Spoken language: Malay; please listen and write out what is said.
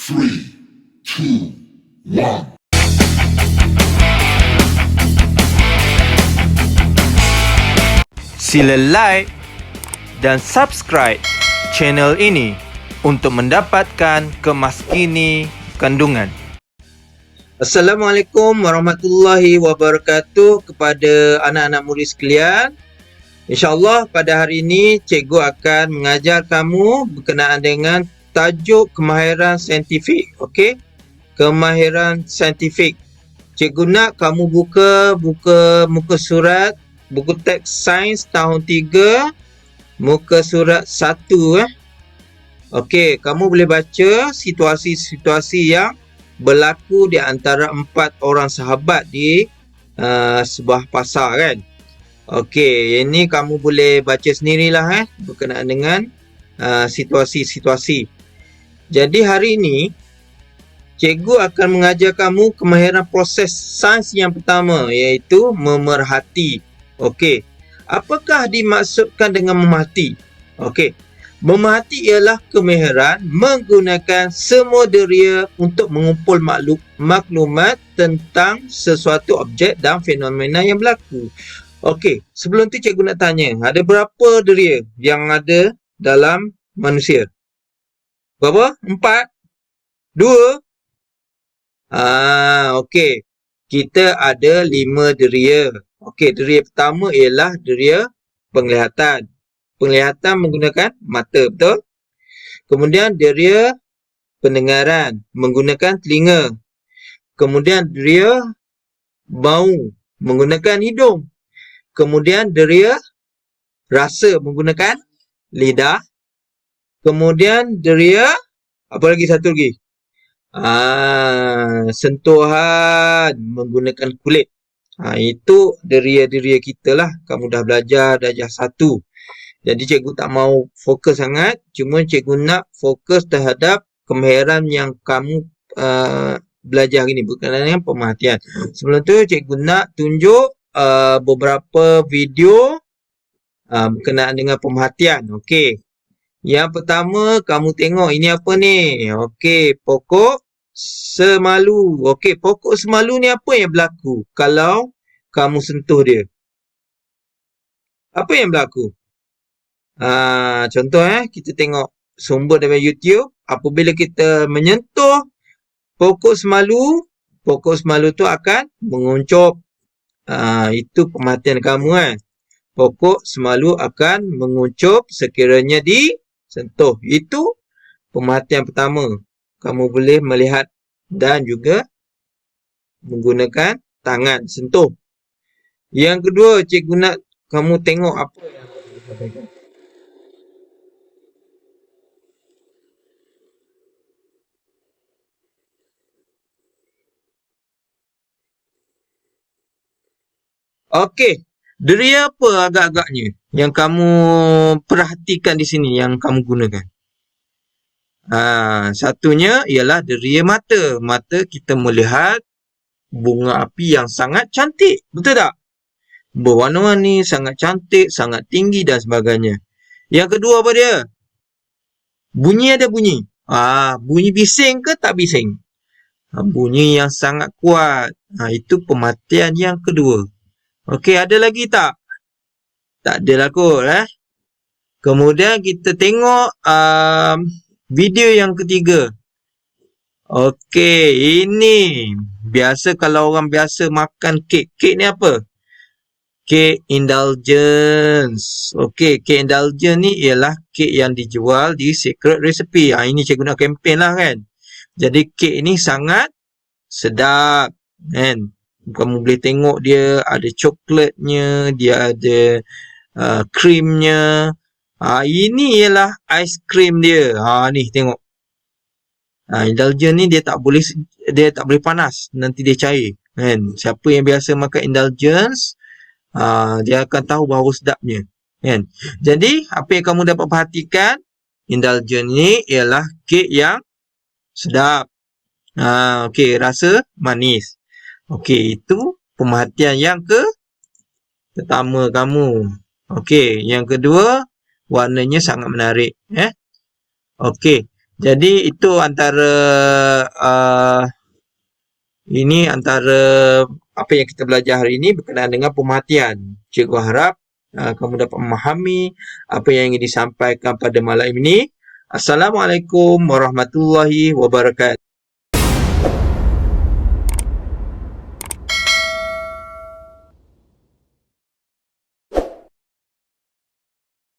3, 2, 1. Sila like dan subscribe channel ini untuk mendapatkan kemas kini kandungan. Assalamualaikum warahmatullahi wabarakatuh kepada anak-anak murid sekalian. InsyaAllah pada hari ini cikgu akan mengajar kamu berkenaan dengan tajuk kemahiran saintifik. Okey, kemahiran saintifik. Cikgu nak kamu buka muka surat buku teks sains tahun 3 muka surat 1 . Okey, kamu boleh baca situasi-situasi yang berlaku di antara 4 orang sahabat di sebuah pasar kan. Okey, ini kamu boleh baca sendirilah berkenaan dengan situasi-situasi. Jadi hari ini cikgu akan mengajar kamu kemahiran proses sains yang pertama, iaitu memerhati. Okey, apakah dimaksudkan dengan memerhati? Okey, memerhati ialah kemahiran menggunakan semua deria untuk mengumpul maklumat tentang sesuatu objek dan fenomena yang berlaku. Okey, sebelum tu cikgu nak tanya, ada berapa deria yang ada dalam manusia? Berapa? 4? 2? Okey. Kita ada 5 deria. Okey, deria pertama ialah deria penglihatan. Penglihatan menggunakan mata, betul? Kemudian deria pendengaran menggunakan telinga. Kemudian deria bau menggunakan hidung. Kemudian deria rasa menggunakan lidah. Kemudian deria apa lagi, satu lagi? Sentuhan menggunakan kulit. Itu deria-deria kita lah. Kamu dah belajar darjah 1. Jadi cikgu tak mau fokus sangat. Cuma cikgu nak fokus terhadap kemahiran yang kamu belajar hari ni berkenaan dengan pemerhatian. Sebelum tu cikgu nak tunjuk beberapa video berkenaan dengan pemerhatian. Okey. Yang pertama kamu tengok ini apa ni? Okey, pokok semalu. Okey, pokok semalu ni apa yang berlaku kalau kamu sentuh dia? Apa yang berlaku? Contoh kita tengok sumber daripada YouTube. Apabila kita menyentuh pokok semalu tu akan menguncup. Itu pemerhatian kamu Pokok semalu akan menguncup sekiranya disentuh. Itu pemerhatian pertama. Kamu boleh melihat dan juga menggunakan tangan sentuh. Yang kedua, cikgu nak kamu tengok apa yang disampaikan. Okey, deria apa agak-agaknya yang kamu perhatikan di sini yang kamu gunakan? Satunya ialah deria mata. Mata kita melihat bunga api yang sangat cantik. Betul tak? Berwarna-warni, sangat cantik, sangat tinggi dan sebagainya. Yang kedua apa dia? Bunyi ada bunyi. Bunyi bising ke tak bising? Bunyi yang sangat kuat. Itu pemerhatian yang kedua. Okey, ada lagi tak? Tak ada lah kot. Kemudian kita tengok video yang ketiga. Okey, ini biasa kalau orang biasa makan kek. Kek ni apa? Kek indulgence. Okey, kek indulgence ni ialah kek yang dijual di Secret Recipe. Ini cikgu nak kempen lah kan. Jadi kek ini sangat sedap kan. Kamu boleh tengok dia ada coklatnya, dia ada krimnya. Ini ialah aiskrim dia. Ni tengok. Indulgence ni dia tak boleh panas, nanti dia cair kan. Siapa yang biasa makan indulgence dia akan tahu bahawa sedapnya kan. Jadi apa yang kamu dapat perhatikan, indulgence ni ialah kek yang sedap. Okey, rasa manis. Okey, itu pemerhatian yang pertama kamu. Okey, yang kedua, warnanya sangat menarik. Okey, Jadi itu antara ini antara apa yang kita belajar hari ini berkenaan dengan pemerhatian. Cikgu harap kamu dapat memahami apa yang ingin disampaikan pada malam ini. Assalamualaikum warahmatullahi wabarakatuh.